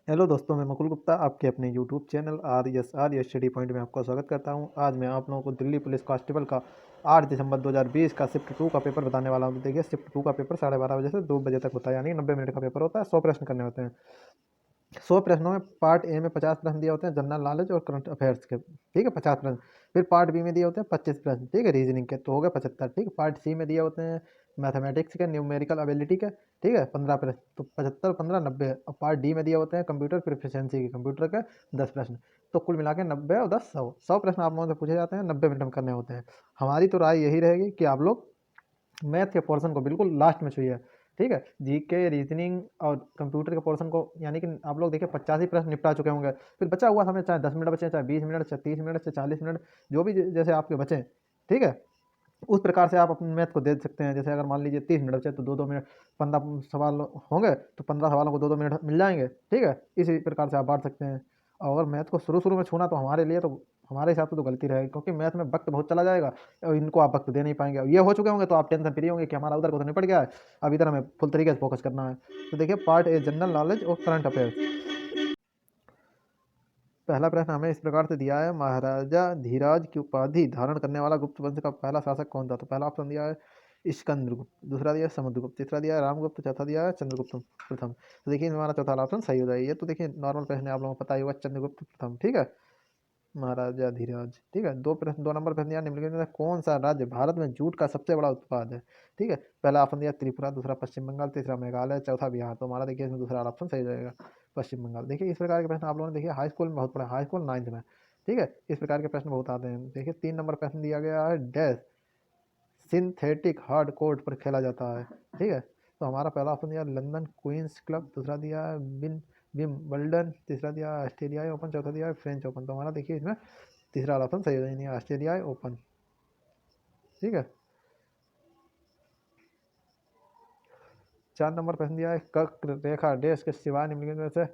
Hello दोस्तों, मैं मुकुल गुप्ता आपके अपने YouTube channel are study point में आपका स्वागत करता हूं। आज मैं आप लोगों को दिल्ली पुलिस कांस्टेबल का 8 दिसंबर 2020 का शिफ्ट 2 का पेपर बताने वाला हूं। देखिए, शिफ्ट 2 का पेपर 12:30 बजे से 2 बजे तक होता है, यानी 90 मिनट का पेपर होता है। 100 प्रश्न करने होते हैं। 100 प्रश्नों में पार्ट ए में 50 प्रश्न दिए होते हैं जनरल नॉलेज और करंट अफेयर्स के, ठीक है, 50 प्रश्न। फिर पार्ट बी में दिए होते हैं 25 प्रश्न, ठीक है, रीजनिंग के, तो हो गए 75, ठीक है। पार्ट सी में दिए होते हैं मैथमेटिक्स के, न्यूमेरिकल एबिलिटी के, ठीक है, 15 प्रश्न, तो 75 15 90। और पार्ट डी में दिए होते हैं कंप्यूटर प्रोफिशिएंसी के, कंप्यूटर के 10 प्रश्न। तो कुल मिला के 90 और 10 100 प्रश्न आप लोगों से पूछे जाते हैं, 90 मिनट में करने होते हैं। हमारी तो राय यही रहेगी कि आप लोग मैथ के पोर्शन को बिल्कुल लास्ट में छुइए, ठीक है। जीके, रीजनिंग और कंप्यूटर के पोर्शन को, यानी कि आप लोग देखिए 85 प्रश्न निपटा चुके होंगे। फिर बचा हुआ समय, चाहे 10 मिनट बचे, चाहे 20 मिनट, चाहे 30 मिनट, चाहे 40 मिनट, जो भी जैसे आपके बचे, ठीक है, उस प्रकार से आप अपने मैथ को दे सकते हैं। जैसे अगर मान लीजिए 30 मिनट बचे तो 2-2 मिनट, 15 सवाल होंगे तो 15 सवालों को 2-2 मिनट मिल जाएंगे, ठीक है। इसी प्रकार से आप बांट सकते हैं। और अगर मैथ को शुरू शुरू में छूना तो हमारे लिए तो, हमारे हिसाब से तो गलती रहेगी, क्योंकि मैथ में वक्त बहुत चला जाएगा और इनको आप वक्त दे नहीं पाएंगे। अब ये हो चुके होंगे तो आप टेंशन फ्री होंगे कि हमारा उधर को तो निपट गया है, अब इधर हमें फुल तरीके से फोकस करना है। तो देखिए, पार्ट ए जनरल नॉलेज और करंट अफेयर्स। पहला प्रश्न हमें इस प्रकार से दिया है, महाराजा धीराज की उपाधि धारण करने वाला गुप्त वंश का पहला शासक कौन था? तो पहला ऑप्शन दिया है स्कंदगुप्त, दूसरा दिया है समुद्रगुप्त, तीसरा दिया है रामगुप्त, चौथा दिया है चंद्रगुप्त प्रथम। तो देखिए, हमारा चौथा ऑप्शन सही हो जाएगा। ये तो देखिए नॉर्मल प्रश्न है, आप लोगों को पता ही होगा, चंद्रगुप्त प्रथम, ठीक है। महाराजा धीराज, ठीक है। दो नंबर प्रश्न दिया, निम्नलिखित में से कौन सा राज्य भारत में जूट का सबसे बड़ा उत्पाद है? ठीक है। पहला ऑप्शन दिया त्रिपुरा, दूसरा पश्चिम बंगाल, तीसरा मेघालय, चौथा बिहार। तो हमारा देखिए इसमें दूसरा ऑप्शन सही हो जाएगा, पश्चिम बंगाल। देखिए, इस प्रकार के प्रश्न आप लोगों ने देखिए हाई स्कूल में बहुत पढ़ा, हाई स्कूल 9th में, ठीक है। इस प्रकार के प्रश्न बहुत आते हैं। देखिए, 3 नंबर प्रश्न दिया गया है, डैश सिंथेटिक हार्ड कोर्ट पर खेला जाता है, ठीक है। तो हमारा पहला ऑप्शन दिया लंदन क्वींस क्लब, दूसरा दिया है विम्बल्डन, तीसरा दिया है ऑस्ट्रेलियाई ओपन, चौथा दिया है फ्रेंच ओपन। तो हमारा देखिए इसमें तीसरा वाला ऑप्शन सही हो जाएगा, ऑस्ट्रेलियाई ओपन, ठीक है। 4 नंबर प्रश्न दिया है, कर्क रेखा देश के सिवाय निम्नलिखित में से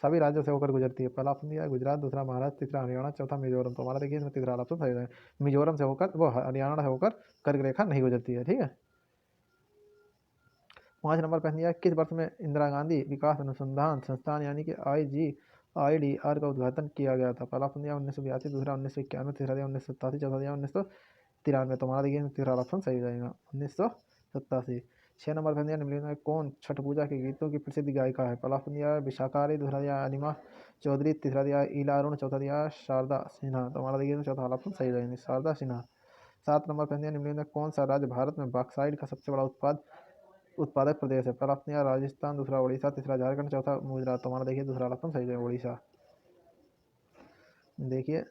सभी राज्यों से होकर गुजरती है? पहला ऑप्शन दिया है गुजरात, दूसरा महाराष्ट्र, तीसरा हरियाणा, चौथा मिजोरम। तो हमारा देखिए इसमें तीसरा ऑप्शन सही हो जाएगा, मिजोरम से होकर, वो हरियाणा से होकर कर्क रेखा नहीं गुजरती है, ठीक है। 5 नंबर प्रश्न दिया है, किस वर्ष में इंदिरा गांधी विकास अनुसंधान संस्थान यानी कि IGIDR का उद्घाटन किया गया था? पहला ऑप्शन दिया 1982, दूसरा 1991, तीसरा दिया 1987, चौथा दिया 1993। तो हमारा देखिए तीसरा ऑप्शन सही हो जाएगा, 1987। 6 नंबर प्रश्न दिया, निम्नलिखित में कौन छठ पूजा के गीतों की प्रसिद्ध गायिका है? पहला ऑप्शन दिया है विशाखारी, दूसरा दिया है अनिमा चौधरी, तीसरा दिया है ईला अरुण, चौथा दिया है शारदा सिन्हा। तो हमारा देखिए चौथा ऑप्शन सही हो जाएगा, शारदा सिन्हा। 7 नंबर प्रश्न दिया, निम्नलिखित में कौन सा राज्य भारत में बॉक्साइट का सबसे बड़ा उत्पादक प्रदेश है? पहला ऑप्शन दिया राजस्थान, दूसरा उड़ीसा, तीसरा झारखंड, चौथा गुजरात। तो हमारा देखिए दूसरा ऑप्शन सही है, उड़ीसा। देखिए,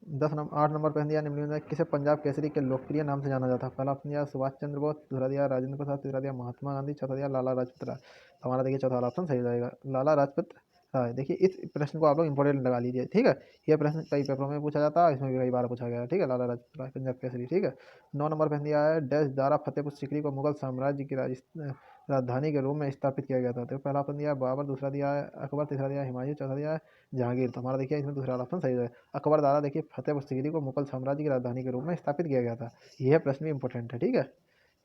8 नंबर प्रश्न दिया, निम्नलिखित में किसे पंजाब केसरी के लोकप्रिय नाम से जाना जाता है? पहला ऑप्शन दिया सुभाष चंद्र बोस, दूसरा दिया राजेंद्र प्रसाद, तीसरा दिया महात्मा गांधी, चौथा दिया लाला लाजपत राय। तो हमारा देखिए चौथा ऑप्शन सही हो जाएगा, लाला लाजपत राय। देखिए, इस प्रश्न को आप लोग इंपॉर्टेंट लगा लीजिए, ठीक है। यह प्रश्न कई पेपरों में पूछा जाता है, इसमें भी कई बार पूछा गया है, ठीक है। लाला लाजपत राय पंजाब केसरी, ठीक है। 9 नंबर प्रश्न दिया है, डैश द्वारा फतेहपुर सीकरी को मुगल साम्राज्य की राजधानी के रूप में स्थापित किया गया था? तो पहला ऑप्शन दिया है बाबर, दूसरा दिया है अकबर, तीसरा दिया है हुमायूं, चौथा दिया है जहांगीर। तो हमारा देखिए इसमें दूसरा ऑप्शन सही है, अकबर द्वारा देखिए फतेहपुर सीकरी को मुगल साम्राज्य की राजधानी के रूप में स्थापित किया गया था। यह प्रश्न भी इंपॉर्टेंट है, ठीक है।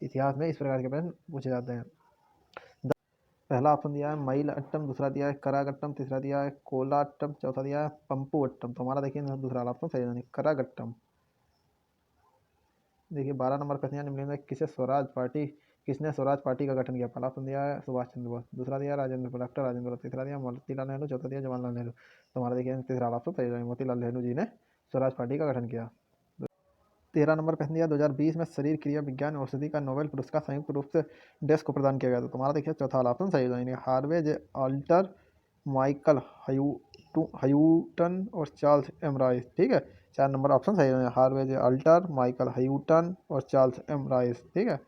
इतिहास में इस प्रकार के प्रश्न पूछे जाते हैं। पहला ऑप्शन दिया है मईल अट्टम, दूसरा दिया है करागट्टम, तीसरा दिया है कोलाट्टम, चौथा दिया है पंपू अट्टम। तो हमारा देखिए दूसरा ऑप्शन सही है, करागट्टम। देखिए, 12 नंबर प्रश्न, निम्नलिखित में किसने स्वराज पार्टी का गठन किया? पहला ऑप्शन दिया है सुभाष चंद्र बोस, दूसरा दिया डॉक्टर राजेंद्र प्रसाद, तीसरा दिया मोतीलाल नेहरू, चौथा दिया जवाहरलाल नेहरू। तो हमारा देखिए तीसरा ऑप्शन सही है, मोतीलाल नेहरू जी ने स्वराज पार्टी का गठन किया। 13 नंबर प्रश्न दिया, 2020 में शरीर क्रिया विज्ञान औषधि का नोबेल पुरस्कार संयुक्त रूप से डेस्क को प्रदान किया गया था? तुम्हारा देखिए चौथा ऑप्शन सही हो जाएंगे, हार्वे जे अल्टर, माइकल हयूटन और चार्ल्स एम राइस, ठीक है। 4 नंबर ऑप्शन सही है, हार्वे जे अल्टर, माइकल हयूटन और चार्ल्स एम राइस, ठीक है।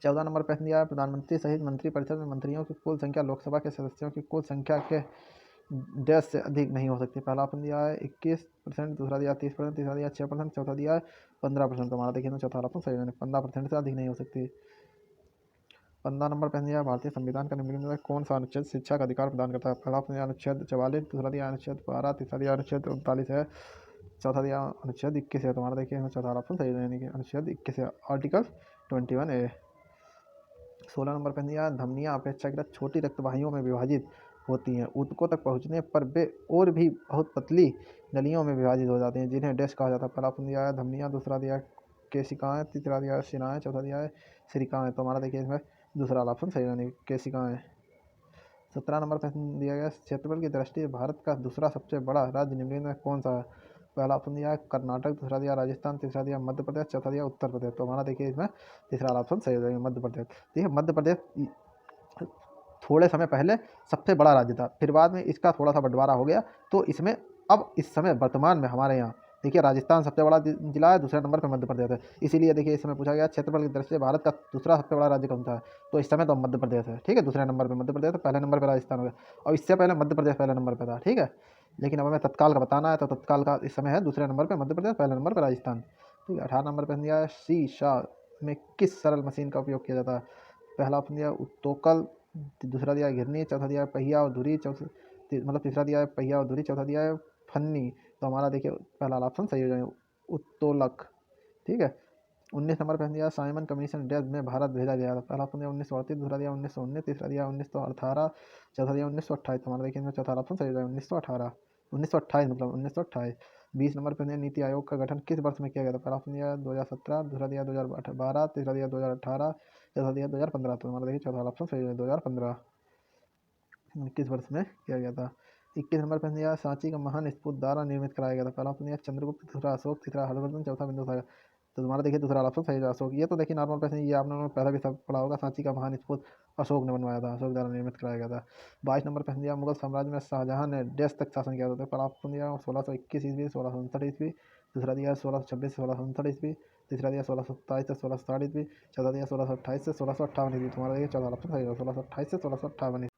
14 नंबर प्रश्न दिया है, प्रधानमंत्री सहित मंत्रिपरिषद में मंत्रियों की कुल संख्या लोकसभा के सदस्यों की कुल संख्या के डैश से अधिक नहीं हो सकती? पहला ऑप्शन दिया है 21%, दूसरा दिया 30%, तीसरा दिया 6%, चौथा दिया है 15%। तो हमारा देखिए ना चौथा ऑप्शन सही है, 15% से अधिक नहीं हो सकती। 15 नंबर प्रश्न दिया है, भारतीय संविधान का निम्नलिखित में कौन सा अनुच्छेद शिक्षा का अधिकार प्रदान करता है? पहला ऑप्शन दिया अनुच्छेद 44, दूसरा दिया अनुच्छेद 12, तीसरा दिया अनुच्छेद 39 है, चौथा दिया अनुच्छेद 21 है। तो हमारा देखिए चौथा ऑप्शन सही है, यानी कि अनुच्छेद 21 है, आर्टिकल 21A। 16 नंबर पे दिया धमनियाँ अपेक्षाकृत छोटी रक्तवाहियों में विभाजित होती हैं। ऊतकों तक पहुँचने पर वे और भी बहुत पतली नलियों में विभाजित हो जाती हैं जिन्हें डिस्क कहा जाता है। पहला ऑप्शन दिया है धमनियाँ, दूसरा दिया है केशिकाएँ, तीसरा दिया है शिराएँ, चौथा दिया है सिरिकाएँ। तो हमारा देखिए इसमें दूसरा वाला ऑप्शन सही है, यानी केशिकाएँ। 17 नंबर पर दिया गया क्षेत्रफल की दृष्टि से भारत का दूसरा सबसे बड़ा राज्य निम्नलिखित में कौन सा है। पहला ऑप्शन दिया है कर्नाटक, दूसरा दिया राजस्थान, तीसरा दिया मध्य प्रदेश, चौथा दिया उत्तर प्रदेश। तो हमारा देखिए इसमें तीसरा वाला ऑप्शन सही हो जाएगा, मध्य प्रदेश। देखिए मध्य प्रदेश थोड़े समय पहले सबसे बड़ा राज्य था, फिर बाद में इसका थोड़ा सा बंटवारा हो गया, तो इसमें अब इस समय वर्तमान में हमारे यहाँ देखिए राजस्थान सबसे बड़ा जिला है, दूसरे नंबर पर मध्य प्रदेश है। इसीलिए देखिए इस समय पूछा गया क्षेत्रफल की दृष्टि से भारत का दूसरा सबसे बड़ा राज्य कौन सा है, तो इस समय तो मध्य प्रदेश है। ठीक है, दूसरे नंबर पर मध्य प्रदेश है, पहले नंबर पर राजस्थान हो गया, और इससे पहले मध्य प्रदेश पहले नंबर पर था। ठीक है, लेकिन अब हमें तत्काल का बताना है, तो तत्काल का इस समय है दूसरे नंबर पर मध्य प्रदेश, पहले नंबर पर राजस्थान। ठीक है, 18 नंबर पर दिया है शीशा में किस सरल मशीन का उपयोग किया जाता है। पहला ऑप्शन दिया उत्तोकल, दूसरा दिया है घिरनी, चौथा दिया है पहिया और धुरी, मतलब तीसरा दिया है पहिया और धुरी, चौथा दिया है फन्नी। तो हमारा देखिए पहला ऑप्शन सही हो जाएगा, उत्तोलक। ठीक है, 19 नंबर पर दिया साइमन कमीशन डेथ में भारत भेजा गया था। पहला ऑप्शन दिया 1938, दूसरा दिया 1919, तीसरा दिया 1918, चौथा दिया 1928। तो हमारा देखिए इसमें चौथा ऑप्शन सही हो जाएगा 1918, 1928 मतलब 1928। 20 नंबर पर दिया नीति आयोग का गठन किस वर्ष में किया गया था। पहला ऑप्शन दिया 2017, दूसरा दिया 2012, तीसरा दिया 2018, चौथा दिया 2015। तो हमारा देखिए चौथा ऑप्शन सही है 2015, किस वर्ष में किया गया था। 21 नंबर पर दिया सांची का महान स्तूप द्वारा निर्मित कराया गया था। पहला ऑप्शन दिया चंद्रगुप्त, दूसरा अशोक, तीसरा हर्षवर्धन, चौथा बिंदुसागर। तो तुम्हारा देखिए दूसरा ऑप्शन सही है अशोक। ये तो देखिए नॉर्मल प्रश्न, ये आपने पहले भी सब पढ़ा होगा, सांची का महान स्तूप अशोक ने बनवाया था, अशोक द्वारा निर्मित कराया गया था। 22 नंबर पर दिया मुगल साम्राज्य में शाहजहां ने डेश तक शासन किया था। पहला ऑप्शन दिया 1621 ईस्वी, 1659 ईस्वी, दूसरा दिया 1626 से 1659 ईस्वी, तीसरा दिया 1627 से 1660 ईस्वी, चौथा दिया 1628 से 1658 ईस्वी। तुम्हारा देखिए चौथा ऑप्शन सही है 1628 से 1658।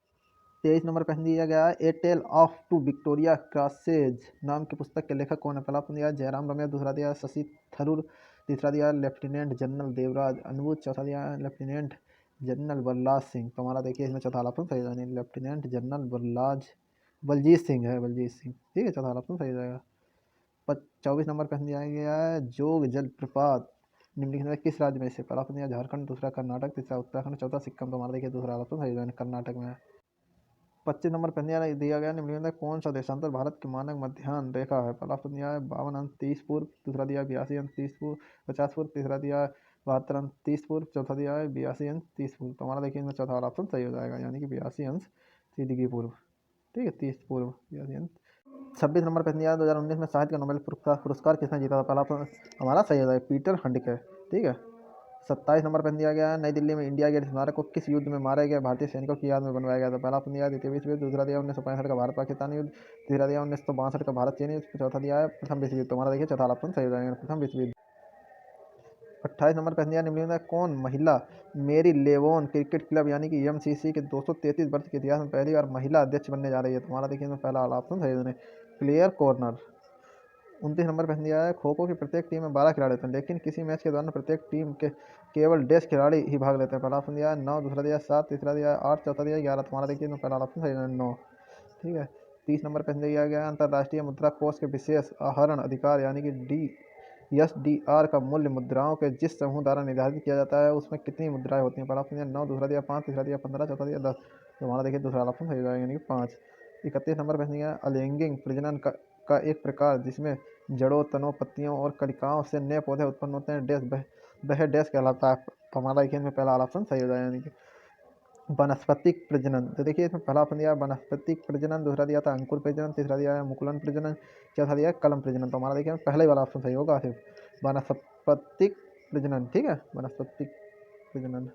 23 नंबर पर दिया गया है a tale of two Victoria crosses नाम की पुस्तक के लेखक कौन है। पहला ऑप्शन दिया जयराम रमेश, दूसरा दिया शशि थरूर, तीसरा दिया लेफ्टिनेंट जनरल देवराज अनबुज, चौथा दिया लेफ्टिनेंट जनरल बलराज सिंह। तो हमारा देखिए इसमें चौथा ऑप्शन सही जाएगा, लेफ्टिनेंट जनरल बलजीत सिंह है, बलजीत सिंह। ठीक है, चौथा ऑप्शन सही जाएगा। 24 नंबर पर दिया गया है जोग जलप्रपात निम्नलिखित में किस राज्य में से। पहला ऑप्शन दिया झारखंड, दूसरा कर्नाटक, तीसरा उत्तराखंड, चौथा सिक्किम। तो हमारा देखिए दूसरा ऑप्शन सही जाएगा, कर्नाटक में है। 25 नंबर पर दिया गया निम्नलिखित में कौन सा देशांतर भारत की मानक मध्याह्न रेखा है। पहला ऑप्शन दिया है 52 अंश 30 पूर्व, दूसरा दिया 82 अंश 30 पूर्व 50 पूर्व, तीसरा दिया 72 अंश 30 पूर्व, चौथा दिया है 82 अंश 30 पूर्व। तो हमारा देखिए इसमें चौथा वाला ऑप्शन सही हो जाएगा, यानी कि 82 अंश 30 डिग्री पूर्व। ठीक है, 30 पूर्व 82 अंश। 26 नंबर पर दिया 2019 में साहित्य का नोबेल पुरस्कार किसने जीता था। पहला ऑप्शन हमारा सही हो जाएगा, पीटर हैंडके। ठीक है, 27 नंबर पर दिया गया है नई दिल्ली में इंडिया गेट स्मारक को किस युद्ध में मारे गए भारतीय सैनिकों की याद में बनवाया गया था। पहला ऑप्शन दिया द्वितीय विश्व युद्ध, दूसरा दिया 1965 का भारत पाकिस्तान युद्ध, तीसरा दिया 1962 का भारत चीन युद्ध, चौथा दिया है प्रथम विश्व युद्ध। तो हमारा देखिए चौथा ऑप्शन सही हो जाएगा, प्रथम विश्व युद्ध। 28 नंबर पर दिया निम्नलिखित में कौन महिला मेरी लेवोन क्रिकेट क्लब यानी कि एमसीसी के 233 वर्ष के इतिहास में पहली बार महिला अध्यक्ष बनने जा रही है। तो हमारा देखिए पहला ऑप्शन सही है, क्लियर कॉर्नर। 29 नंबर पर दिया है खो खो की प्रत्येक टीम में 12 खिलाड़ी होते हैं, लेकिन किसी मैच के दौरान प्रत्येक टीम के केवल 10 खिलाड़ी ही भाग लेते हैं। पहला ऑप्शन दिया है 9, दूसरा दिया 7, तीसरा दिया 8, चौथा दिया 11। तुम्हारा देखिए पहला ऑप्शन सही है 9। ठीक है, 30 नंबर पर दिया गया अंतर्राष्ट्रीय मुद्रा कोष के विशेष आहरण अधिकार यानी कि DSDR का मूल्य मुद्राओं के जिस समूह द्वारा निर्धारित किया जाता है उसमें कितनी मुद्राएं होती हैं। पहला ऑप्शन दिया 9, दूसरा दिया 5, तीसरा दिया 15, चौथा दिया 10। तो हमारा देखिए दूसरा ऑप्शन सही हो जाएगा, यानी कि 5। 31 नंबर पर दिया अलिंगिंग प्रजनन का एक प्रकार जिसमें जड़ों, तनों, पत्तियों और कलिकाओं से नए पौधे उत्पन्न होते हैं, वह डैश कहलाता है। तो हमारा देखिए इसमें पहला ऑप्शन सही हो जाएगा, यानी कि वनस्पतिक प्रजनन। तो देखिए इसमें पहला ऑप्शन दिया वनस्पतिक प्रजनन, दूसरा दिया था अंकुर प्रजनन, तीसरा दिया है मुकुलन प्रजनन, चौथा दिया कलम प्रजनन। तो हमारा देखिए पहले वाला ऑप्शन सही होगा, सिर्फ वनस्पतिक प्रजनन। ठीक है, वनस्पतिक प्रजनन।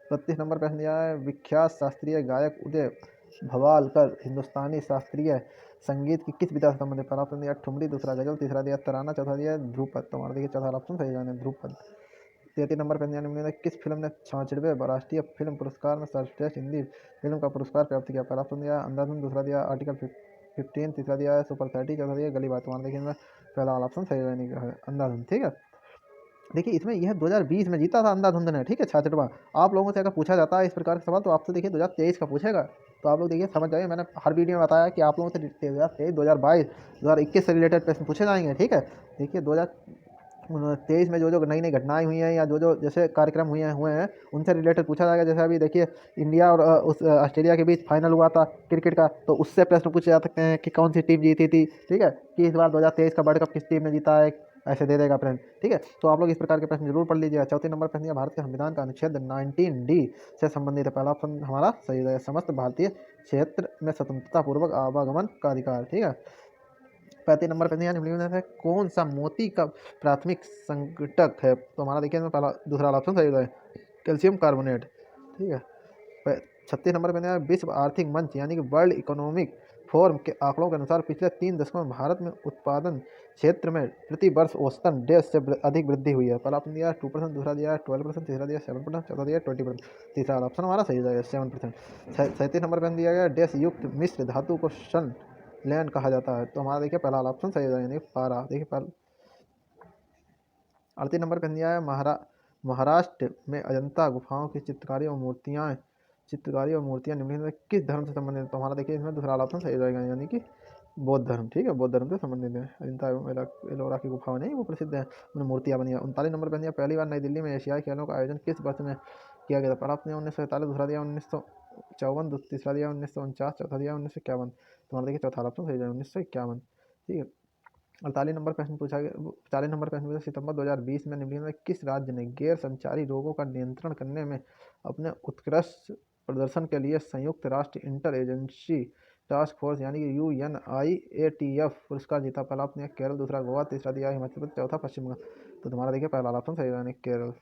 32 नंबर प्रश्न दिया है विख्यात शास्त्रीय गायक उदय भवालकर हिंदुस्तानी शास्त्रीय संगीत की किस विधा से संबंधित। पहला ऑप्शन दिया ठुमरी, दूसरा गजल, तीसरा दिया तराना, चौथा दिया ध्रुपद। तो हमारा देखिए चौथा ऑप्शन सही जाने ध्रुपद। 33 नंबर पर दिया किस फिल्म ने 66वें राष्ट्रीय फिल्म पुरस्कार में सर्वश्रेष्ठ हिंदी फिल्म का पुरस्कार प्राप्त किया। पहला ऑप्शन दिया अंधाधुन, दूसरा दिया आर्टिकल 15, तीसरा दिया सुपर 30, चौथा दिया गली बात। हमारा देखिए पहला ऑप्शन सही है अंधाधुन। ठीक है, देखिए इसमें यह 2020 में जीता था अंधाधुंध ने। ठीक है, 66वां। आप लोगों से अगर पूछा जाता है इस प्रकार का सवाल तो आपसे देखिए 2023 का पूछेगा, तो आप लोग देखिए समझ जाइए। मैंने हर वीडियो में बताया कि आप लोगों से 2023, 2022, 2021 से रिलेटेड प्रश्न पूछे जाएंगे। ठीक है, देखिए 23 में जो जो नई नई घटनाएं हुई हैं या जो जो जैसे कार्यक्रम हुए हैं उनसे रिलेटेड पूछा जाएगा। जैसे अभी देखिए इंडिया और ऑस्ट्रेलिया के बीच फाइनल हुआ था क्रिकेट का, तो उससे प्रश्न पूछे जा सकते हैं कि कौन सी टीम जीती थी, ठीक है, कि इस बार 2023 का वर्ल्ड कप किस टीम ने जीता है, ऐसे दे देगा प्रश्न, ठीक है। तो आप लोग इस प्रकार के प्रश्न जरूर पढ़ लीजिएगा। चौथे नंबर प्रश्न है भारत के संविधान का अनुच्छेद 19D से संबंधित है। पहला ऑप्शन हमारा सही है, समस्त भारतीय क्षेत्र में स्वतंत्रता पूर्वक आवागमन का अधिकार, ठीक है। 35 नंबर पे निम्नलिखित में से कौन सा मोती का प्राथमिक संघटक है? तो हमारा देखिए इसमें पहला दूसरा वाला ऑप्शन सही है, कैल्शियम कार्बोनेट, ठीक है। 36 नंबर पे विश्व आर्थिक मंच यानी कि वर्ल्ड इकोनॉमिक फोरम के आंकड़ों के अनुसार पिछले 3 दशकों में भारत में उत्पादन क्षेत्र में प्रति वर्ष औसतन देश से अधिक वृद्धि हुई है। पहला ऑप्शन दिया 2%, दूसरा दिया 12%, तीसरा दिया 7%, चौथा दिया 20%। तीसरा वाला ऑप्शन हमारा सही है 7%। 37 नंबर पर दिया गया देश युक्त मिश्र धातु को सन लैंड कहा जाता है। तो हमारा देखिए पहला वाला ऑप्शन सही है यानी पारा। देखिए पहला 38 नंबर पर दिया है महाराष्ट्र में अजंता गुफाओं की चित्रकारी और मूर्तियाँ निम्नलिखित में किस धर्म से संबंधित है? तो हमारा देखिए इसमें दूसरा वाला ऑप्शन सही रहेगा यानी कि बौद्ध धर्म, ठीक है, बौद्ध धर्म से संबंधित है। अजंता एलोरा की गुफाएं नहीं वो प्रसिद्ध है, उनमें मूर्तियाँ बनी है। 39 नंबर पर दिया पहली बार नई दिल्ली में एशियाई खेलों का आयोजन किस वर्ष में किया गया था? पहला ऑप्शन 1947, दूसरा दिया 1954, तीसरा दिया 1949, चौथा दिया 1951। तुम्हारा देखिए चौथा ऑप्शन सही है 1951, ठीक है। 48 नंबर प्रश्न पूछा गया 40 नंबर प्रश्न पूछा सितंबर 2020 में निम्नलिखित में किस राज्य ने गैर संचारी रोगों का नियंत्रण करने में अपने उत्कृष्ट प्रदर्शन के लिए संयुक्त राष्ट्र इंटर एजेंसी टास्क फोर्स यानी कि UNIATF पुरस्कार जीता? पहला ऑप्शन केरल, दूसरा गोवा, तीसरा दिया हिमाचल प्रदेश, चौथा पश्चिम बंगाल। तो तुम्हारा देखिए पहला ऑप्शन सही है केरल।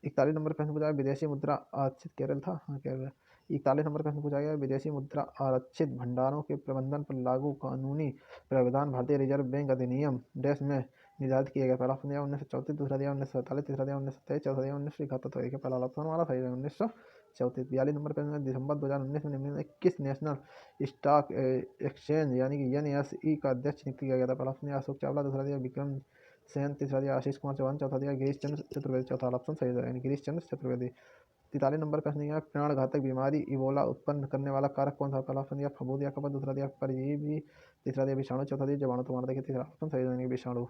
41 नंबर प्रश्न पूछा है विदेशी मुद्रा आरक्षित केरल था, हाँ केरल है। 41 नंबर प्रश्न पूछा गया विदेशी मुद्रा आरक्षित भंडारों के प्रबंधन पर लागू कानूनी प्रावधान भारतीय रिजर्व बैंक अधिनियम देश में निर्धारित किया गया? पहला ऑप्शन दिया 1934, दूसरा दिया 1947, तीसरा दिया 1923, चौथा दिया 1971। तो देखिए पहला ऑप्शन हमारा सही है 1934। 42 नंबर प्रश्न दिसंबर 2019 में निम्नलिखित में किस नेशनल स्टॉक एक्सचेंज यानी कि NSE का अध्यक्ष नियुक्त किया गया था? पहला ऑप्शन दिया अशोक चावला, दूसरा दिया विक्रम सेन, तीसरा दिया आशीष कुमार चौहान, चौथा दिया गिरीश चंद्र चतुर्वेदी। चौथा ऑप्शन सही है यानी गिरीश चंद्र चतुर्वेदी। 43 नंबर प्रश्न दिया प्राण घातक बीमारी इबोला उत्पन्न करने वाला कारक कौन सा? पहला ऑप्शन दिया फफूंदी या कफन, दूसरा दिया परजीवी, तीसरा दिया विषाणु, चौथा दिया जीवाणु। तुम्हारा देखिए तीसरा ऑप्शन सही है यानी विषाणु।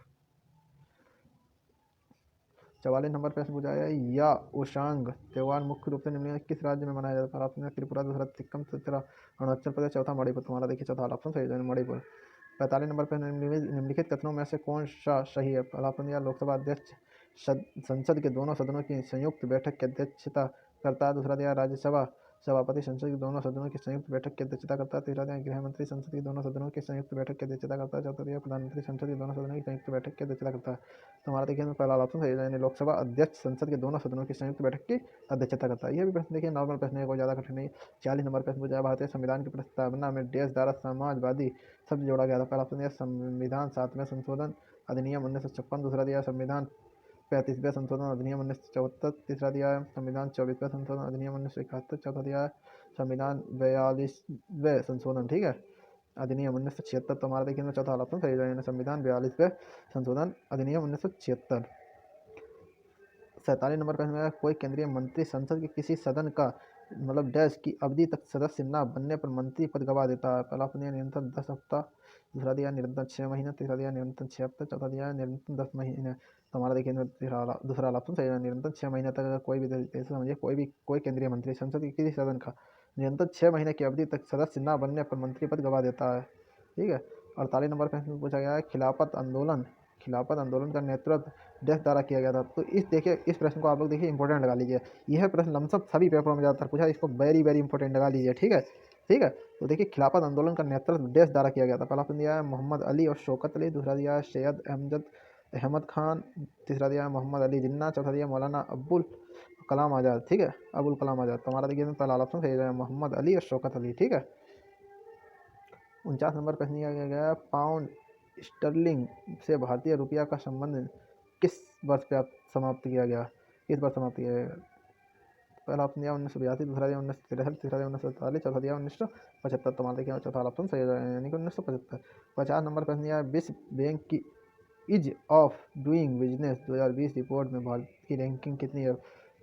44 नंबर प्रश्न पूछा है या ओशांग त्योहार मुख्य रूप से निम्नलिखित किस राज्य में मनाया जाता है? पहला ऑप्शन त्रिपुरा, दूसरा सिक्किम, तीसरा अरुणाचल प्रदेश, चौथा मणिपुर। तुम्हारा देखिए चौथा ऑप्शन सही है मणिपुर। 45 नंबर पर निम्नलिखित कथनों में से कौन सा सही है? पहला ऑप्शन दिया लोकसभा अध्यक्ष संसद के दोनों सदनों की संयुक्त बैठक की अध्यक्षता करता है, दूसरा दिया राज्यसभा सभापति संसद के दोनों सदनों की संयुक्त बैठक की अध्यक्षता करता है, तीसरा दिया गृह मंत्री संसद के दोनों सदनों की संयुक्त बैठक की अध्यक्षता करता है, चौथा दिया प्रधानमंत्री संसद के दोनों सदनों की संयुक्त बैठक की अध्यक्षता करता है। तो हमारा देखिए पहला ऑप्शन सही है यानी लोकसभा अध्यक्ष संसद के दोनों सदनों की संयुक्त बैठक की अध्यक्षता करता है। यह भी प्रश्न देखिए नॉर्मल प्रश्न है, कोई ज़्यादा कठिन नहीं। 40 नंबर प्रश्न पूछा भारतीय संविधान की प्रस्तावना में देश द्वारा समाजवादी शब्द जोड़ा गया था? पहला ऑप्शन दिया संविधान 7वें संशोधन अधिनियम 1956, दूसरा दिया संविधान 35वें संशोधन अधिनियम 1974, तीसरा दिया है संविधान 24वें संशोधन अधिनियम 1971, चौथा दिया है संविधान 42वें संशोधन, ठीक है, अधिनियम 1976। तो हमारा देखिए चौथा ऑप्शन सही है संविधान 42वें संशोधन अधिनियम 1976। 47 नंबर प्रश्न में कोई केंद्रीय मंत्री संसद के किसी सदन का मतलब डैश की अवधि तक सदस्य न बनने पर मंत्री पद गवा देता है? पहला ऑप्शन दिया निरंतर 10 हफ्ता, दूसरा दिया निरंतर 6 महीने, तीसरा दिया निरंतर 6 हफ्ते, चौथा दिया निरंतर 10 महीने। तो हमारा देखिए दूसरा ऑप्शन सही है निरंतर 6 महीने तक। अगर कोई भी जैसे समझिए कोई केंद्रीय मंत्री संसद के किसी सदन का निरंतर 6 महीने की अवधि तक सदस्य न बनने पर मंत्री पद गवा देता है, ठीक है। 48 नंबर प्रश्न पूछा गया है खिलाफत आंदोलन का नेतृत्व देश द्वारा किया गया था? तो इस प्रश्न को आप लोग देखिए इंपॉर्टेंट लगा लीजिए। यह प्रश्न लमसम सभी पेपरों में ज़्यादातर पूछा है, इसको वेरी वेरी इंपॉर्टेंट लगा लीजिए, ठीक है, ठीक है। तो देखिए खिलाफत आंदोलन का नेतृत्व देश द्वारा किया गया था? पहला ऑप्शन दिया है मोहम्मद अली और शौकत अली, दूसरा दिया है सैयद अहमद खान, तीसरा दिया है मोहम्मद अली जिन्ना, चौथा दिया मौलाना अब्बुल कलाम आज़ाद, ठीक है, अबुल कलाम आज़ाद। तो हमारा देखिए पहला ऑप्शन सही है मोहम्मद अली और शौकत अली, ठीक है। 49 नंबर प्रश्न दिया गया पाउंड स्टर्लिंग से भारतीय रुपया का संबंध किस वर्ष पे समाप्त किया गया? किस वर्ष समाप्त किया गया? पहला ऑप्शन दिया 1982, दूसरा दिया 1963, तीसरा दिया 1947, चौथा दिया 1975। तो मान देखिए चौथा ऑप्शन सही है यानी कि 1975। 50 नंबर प्रश्न दिया विश्व बैंक की ease of doing business 2020 report में भारत की रैंकिंग कितनी है?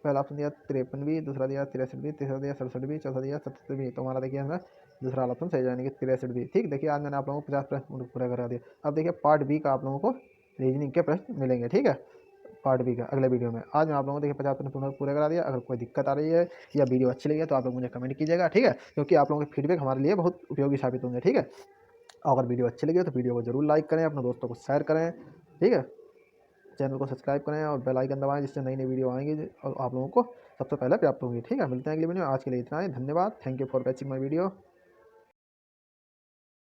पहला ऑप्शन दिया 53वीं, दूसरा दिया 63वीं, तीसरा दिया 67वीं, चौथा दिया 77वीं। तो हमारा देखिए हमें दूसरा ऑप्शन सही यानी कि 63वीं। ठीक, देखिए आज मैंने आप लोगों को 50 प्रश्न पूरा करा दिया। अब देखिए पार्ट बी का आप लोगों को रीजनिंग के प्रश्न मिलेंगे, ठीक है, पार्ट बी का अगले वीडियो में। आज मैं आप लोगों को देखिए 50% पूरा करा दिया। अगर कोई दिक्कत आ रही है या वीडियो अच्छी लगी है तो आप लोग मुझे कमेंट कीजिएगा, ठीक है, क्योंकि आप लोगों के फीडबैक हमारे लिए बहुत उपयोगी साबित होंगे, ठीक है। अगर वीडियो अच्छी लगी हो तो वीडियो को जरूर लाइक करें, अपने दोस्तों को शेयर करें, ठीक है, चैनल को सब्सक्राइब करें और बेल आइकन दबाएं, जिससे नई नई वीडियो आएंगी और आप लोगों को सबसे पहले प्राप्त होंगी, ठीक है। मिलते हैं अगली वीडियो में, आज के लिए इतना ही, धन्यवाद, thank you for watching my video.